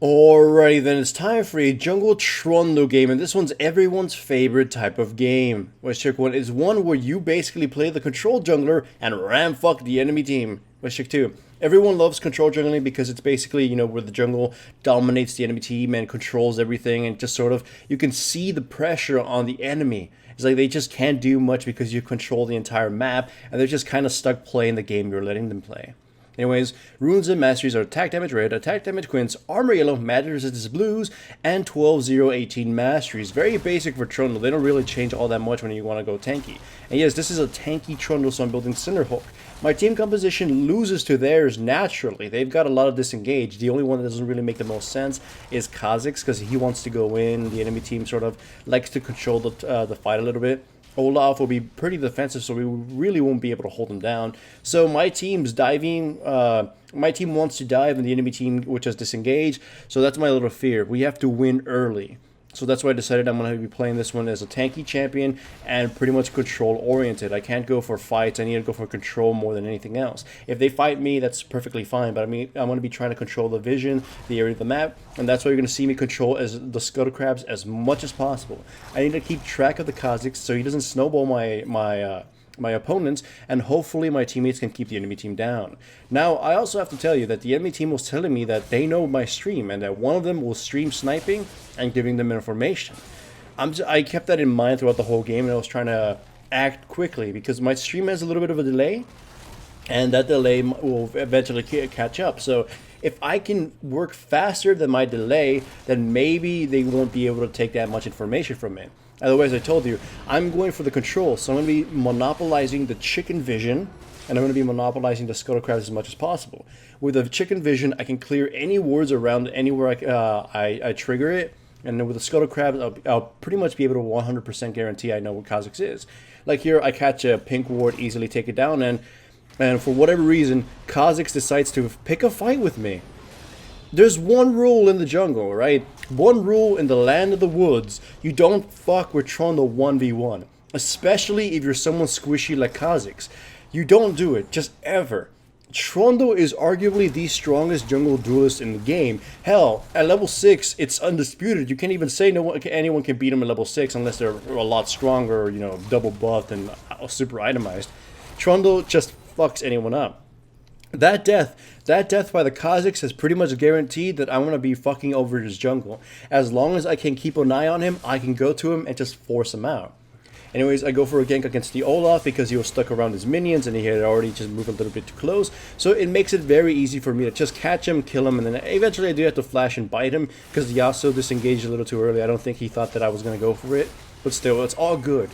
Alrighty then, it's time for a jungle Trundle game, and this one's everyone's favorite type of game. Let's check one is one where you basically play the control jungler and ram fuck the enemy team. Let's check two. Everyone loves control jungling because it's basically, where the jungle dominates the enemy team and controls everything, and just sort of, you can see the pressure on the enemy. It's like they just can't do much because you control the entire map, and they're just kind of stuck playing the game you're letting them play. Anyways, runes and masteries are attack damage red, attack damage quints, armor yellow, magic resistance blues, and 12-0-18 masteries. Very basic for Trundle. They don't really change all that much when you want to go tanky. And yes, this is a tanky Trundle, so I'm building Cinderhulk. My team composition loses to theirs naturally. They've got a lot of disengage. The only one that doesn't really make the most sense is Kha'Zix, because he wants to go in. The enemy team sort of likes to control the fight a little bit. Olaf will be pretty defensive, so we really won't be able to hold him down. So my team's diving. My team wants to dive, and the enemy team, which has disengaged. So that's my little fear. We have to win early. So that's why I decided I'm going to be playing this one as a tanky champion and pretty much control-oriented. I can't go for fights. I need to go for control more than anything else. If they fight me, that's perfectly fine. But I mean, I'm going to be trying to control the vision, the area of the map, and that's why you're going to see me control as the scuttle crabs as much as possible. I need to keep track of the Kha'Zix so he doesn't snowball my opponents, and hopefully my teammates can keep the enemy team down. Now, I also have to tell you that the enemy team was telling me that they know my stream, and that one of them will stream sniping and giving them information. I kept that in mind throughout the whole game, and I was trying to act quickly, because my stream has a little bit of a delay, and that delay will eventually catch up. So if I can work faster than my delay, then maybe they won't be able to take that much information from me. Otherwise, I told you, I'm going for the control, so I'm going to be monopolizing the chicken vision, and I'm going to be monopolizing the scuttle crabs as much as possible. With the chicken vision, I can clear any wards around anywhere I trigger it, and then with the scuttle crabs, I'll pretty much be able to 100% guarantee I know what Kha'Zix is. Like here, I catch a pink ward, easily take it down, and for whatever reason, Kha'Zix decides to pick a fight with me. There's one rule in the jungle, right? One rule in the land of the woods. You don't fuck with Trundle 1v1. Especially if you're someone squishy like Kha'Zix. You don't do it, just ever. Trundle is arguably the strongest jungle duelist in the game. Hell, at level 6, it's undisputed. You can't even say anyone can beat him at level 6 unless they're a lot stronger, double buffed and super itemized. Trundle just fucks anyone up. That death by the Kha'Zix has pretty much guaranteed that I'm going to be fucking over his jungle. As long as I can keep an eye on him, I can go to him and just force him out. Anyways, I go for a gank against the Olaf because he was stuck around his minions and he had already just moved a little bit too close. So it makes it very easy for me to just catch him, kill him, and then eventually I do have to flash and bite him because Yasuo disengaged a little too early. I don't think he thought that I was going to go for it, but still, it's all good.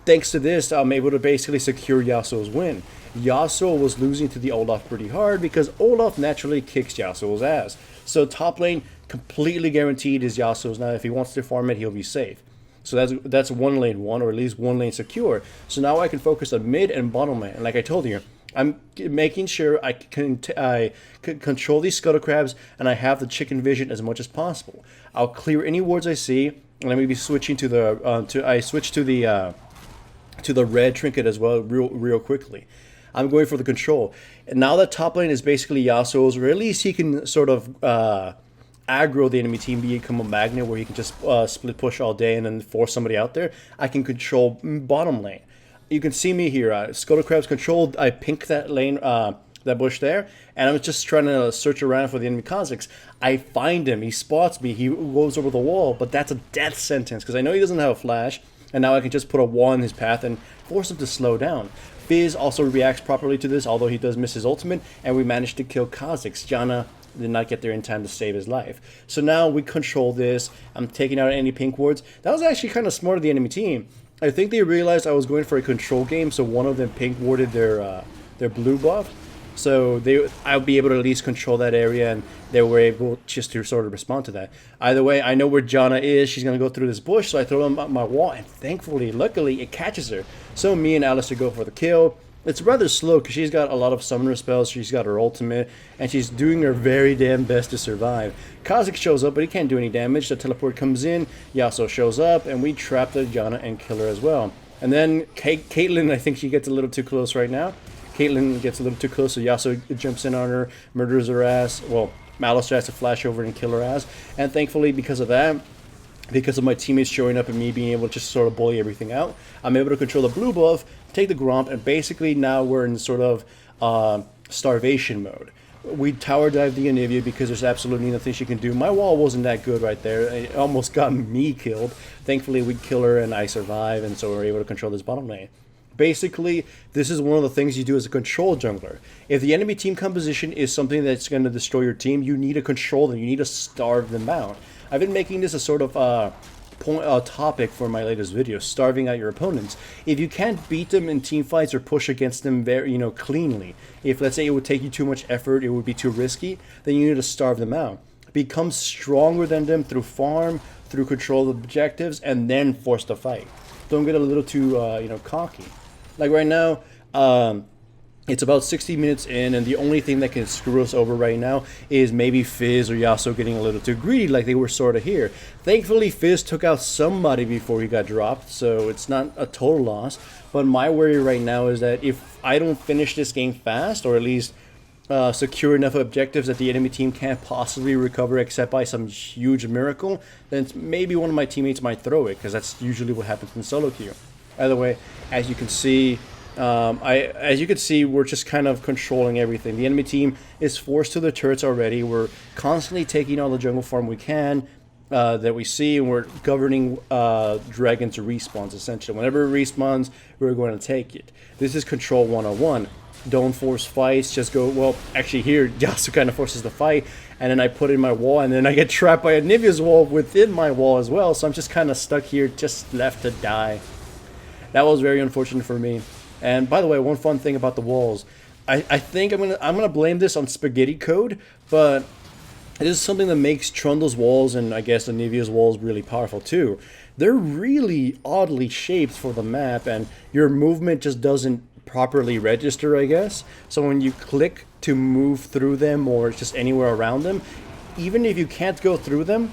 Thanks to this, I'm able to basically secure Yasuo's win. Yasuo was losing to the Olaf pretty hard because Olaf naturally kicks Yasuo's ass. So top lane completely guaranteed is Yasuo's. Now if he wants to farm it, he'll be safe. So that's one lane won, or at least one lane secure. So now I can focus on mid and bottom lane. And like I told you, I'm making sure I can control these scuttle crabs, and I have the chicken vision as much as possible. I'll clear any wards I see, and I'm maybe switching to the I switch to the red trinket as well real quickly. I'm going for the control. And now that top lane is basically Yasuo's, or at least he can sort of aggro the enemy team, become a magnet where he can just split push all day and then force somebody out there. I can control bottom lane. You can see me here. Scuttle Crab's controlled. I pink that lane, that bush there, and I'm just trying to search around for the enemy Kha'Zix. I find him. He spots me. He goes over the wall, but that's a death sentence because I know he doesn't have a flash, and now I can just put a wall in his path and force him to slow down. Fizz also reacts properly to this, although he does miss his ultimate, and we managed to kill Kha'Zix. Janna did not get there in time to save his life. So now we control this. I'm taking out any pink wards. That was actually kind of smart of the enemy team. I think they realized I was going for a control game, so one of them pink warded their blue buff. So I'll be able to at least control that area, and they were able just to sort of respond to that. Either way, I know where Janna is. She's going to go through this bush, so I throw them up my wall, and thankfully, luckily, it catches her. So me and Alistair go for the kill. It's rather slow because she's got a lot of summoner spells, she's got her ultimate, and she's doing her very damn best to survive. Kha'Zix shows up, but he can't do any damage. The teleport comes in, Yasuo shows up, and we trap the Janna and kill her as well. And then Caitlyn, I think she gets a little too close right now. Caitlyn gets a little too close, so Yasuo jumps in on her, murders her ass. Well, Malister has to flash over and kill her ass. And thankfully, because of that, because of my teammates showing up and me being able to just sort of bully everything out, I'm able to control the blue buff, take the Gromp, and basically now we're in sort of starvation mode. We tower dive the Anivia because there's absolutely nothing she can do. My wall wasn't that good right there. It almost got me killed. Thankfully, we kill her and I survive, and so we're able to control this bottom lane. Basically, this is one of the things you do as a control jungler. If the enemy team composition is something that's going to destroy your team, you need to control them. You need to starve them out. I've been making this a sort of topic for my latest video, starving out your opponents. If you can't beat them in team fights or push against them very, cleanly, if let's say it would take you too much effort, it would be too risky, then you need to starve them out. Become stronger than them through farm, through control of objectives, and then force the fight. Don't get a little too, cocky. Like right now, it's about 60 minutes in, and the only thing that can screw us over right now is maybe Fizz or Yasuo getting a little too greedy like they were sort of here. Thankfully, Fizz took out somebody before he got dropped, so it's not a total loss. But my worry right now is that if I don't finish this game fast, or at least secure enough objectives that the enemy team can't possibly recover except by some huge miracle, then maybe one of my teammates might throw it, because that's usually what happens in solo queue. Either way, as you can see, we're just kind of controlling everything. The enemy team is forced to the turrets already. We're constantly taking all the jungle farm we can that we see, and we're governing dragon to respawns, essentially. Whenever it respawns, we're going to take it. This is control 101. Don't force fights, just go, well, actually here, Yasuo kind of forces the fight, and then I put in my wall, and then I get trapped by Anivia's wall within my wall as well, so I'm just kind of stuck here, just left to die. That was very unfortunate for me. And by the way, one fun thing about the walls, I think I'm gonna blame this on spaghetti code, but it is something that makes Trundle's walls and I guess Anivia's walls really powerful too. They're really oddly shaped for the map, and your movement just doesn't properly register, I guess. So when you click to move through them or just anywhere around them, even if you can't go through them,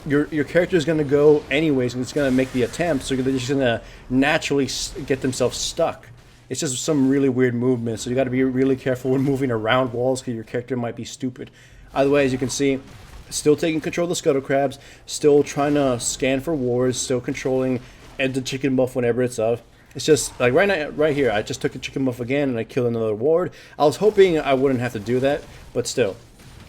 your character is going to go anyways, and it's going to make the attempt, so they're just going to naturally get themselves stuck. It's just some really weird movement, so you got to be really careful when moving around walls, because your character might be stupid. Either way, as you can see, still taking control of the scuttle crabs, still trying to scan for wards, still controlling the chicken buff whenever it's up. It's just like right here, I just took a chicken buff again and I killed another ward. I was hoping I wouldn't have to do that, but still.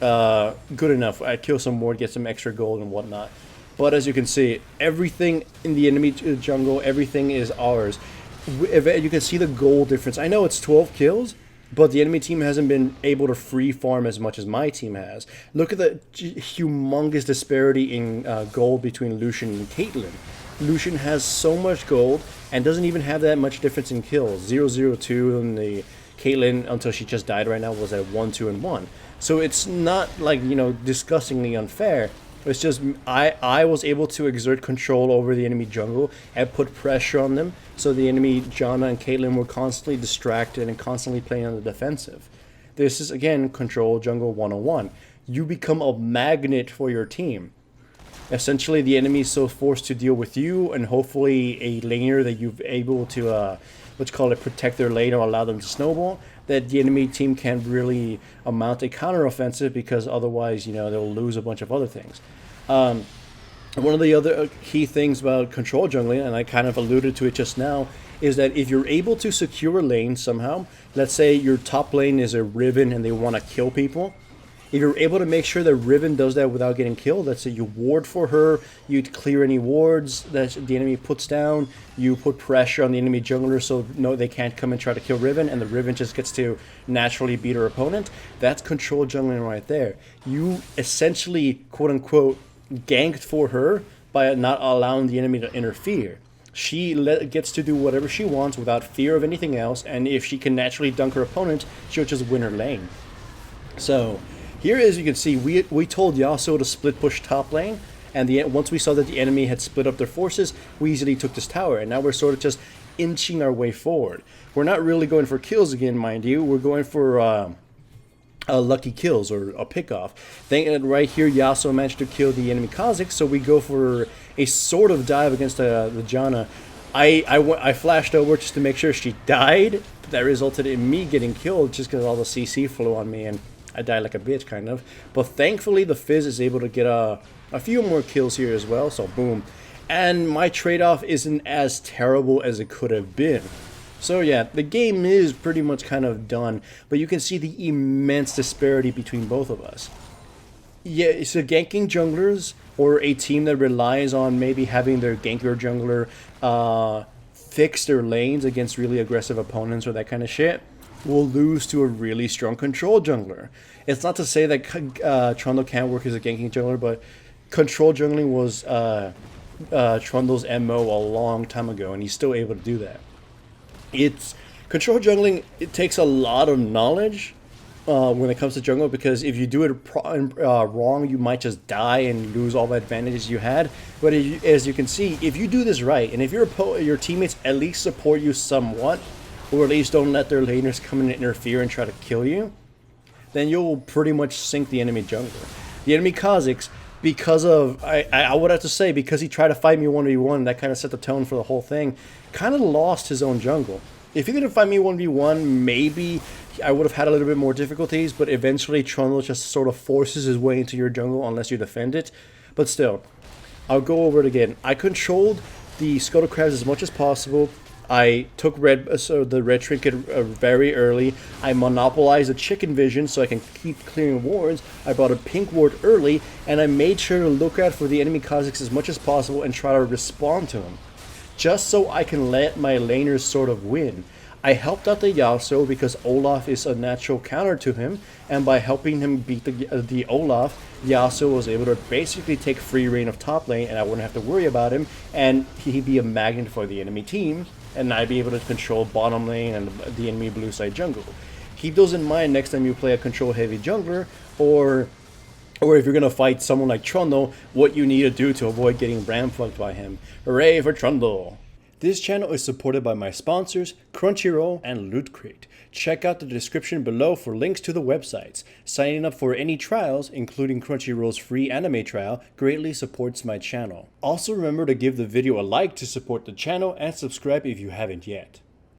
Good enough. I kill some ward, get some extra gold and whatnot. But as you can see, everything in the enemy jungle, everything is ours. You can see the gold difference. I know it's 12 kills, but the enemy team hasn't been able to free farm as much as my team has. Look at the humongous disparity in gold between Lucian and Caitlyn. Lucian has so much gold and doesn't even have that much difference in kills. 0-0-2, and the Caitlyn, until she just died right now, was at 1-2 and 1. So it's not like, disgustingly unfair. It's just I was able to exert control over the enemy jungle and put pressure on them, so the enemy Janna and Caitlyn were constantly distracted and constantly playing on the defensive. This is, again, control jungle 101. You become a magnet for your team. Essentially, the enemy is so forced to deal with you and hopefully a laner that you've able to, protect their lane or allow them to snowball, that the enemy team can't really mount a counteroffensive, because otherwise, they'll lose a bunch of other things. One of the other key things about control jungling, and I kind of alluded to it just now, is that if you're able to secure a lane somehow, let's say your top lane is a Riven and they want to kill people, if you're able to make sure that Riven does that without getting killed, let's say you ward for her, you clear any wards that the enemy puts down, you put pressure on the enemy jungler so no, they can't come and try to kill Riven, and the Riven just gets to naturally beat her opponent, that's control jungling right there. You essentially, quote-unquote, ganked for her by not allowing the enemy to interfere. She gets to do whatever she wants without fear of anything else, and if she can naturally dunk her opponent, she'll just win her lane. So here, as you can see, we told Yasuo to split push top lane, and once we saw that the enemy had split up their forces, we easily took this tower, and now we're sort of just inching our way forward. We're not really going for kills again, mind you. We're going for lucky kills or a pick-off. Right here, Yasuo managed to kill the enemy Kha'Zix, so we go for a sort of dive against the Janna. I flashed over just to make sure she died. That resulted in me getting killed just because all the CC flew on me, and I died like a bitch, kind of. But thankfully, the Fizz is able to get a few more kills here as well, so boom. And my trade-off isn't as terrible as it could have been. So yeah, the game is pretty much kind of done, but you can see the immense disparity between both of us. Yeah, so ganking junglers, or a team that relies on maybe having their ganker jungler fix their lanes against really aggressive opponents or that kind of shit, will lose to a really strong control jungler. It's not to say that Trundle can't work as a ganking jungler, but control jungling was Trundle's MO a long time ago, and he's still able to do that. It's control jungling. It takes a lot of knowledge when it comes to jungle, because if you do it wrong, you might just die and lose all the advantages you had. But as you can see, if you do this right, and if your teammates at least support you somewhat, or at least don't let their laners come in and interfere and try to kill you, then you'll pretty much sink the enemy jungler. The enemy Kha'Zix, because of, I would have to say, because he tried to fight me 1v1, that kind of set the tone for the whole thing, kind of lost his own jungle. If he didn't fight me 1v1, maybe I would have had a little bit more difficulties, but eventually Trundle just sort of forces his way into your jungle unless you defend it. But still, I'll go over it again. I controlled the Scuttle Crabs as much as possible. I took the red trinket very early. I monopolized the chicken vision so I can keep clearing wards. I brought a pink ward early, and I made sure to look out for the enemy Kha'Zix as much as possible and try to respond to him, just so I can let my laners sort of win. I helped out the Yasuo because Olaf is a natural counter to him, and by helping him beat the Olaf, Yasuo was able to basically take free reign of top lane, and I wouldn't have to worry about him, and he'd be a magnet for the enemy team, and I'd be able to control bottom lane and the enemy blue side jungle. Keep those in mind next time you play a control heavy jungler, or if you're going to fight someone like Trundle, what you need to do to avoid getting ram fucked by him. Hooray for Trundle! This channel is supported by my sponsors, Crunchyroll and Loot Crate. Check out the description below for links to the websites. Signing up for any trials, including Crunchyroll's free anime trial, greatly supports my channel. Also remember to give the video a like to support the channel and subscribe if you haven't yet.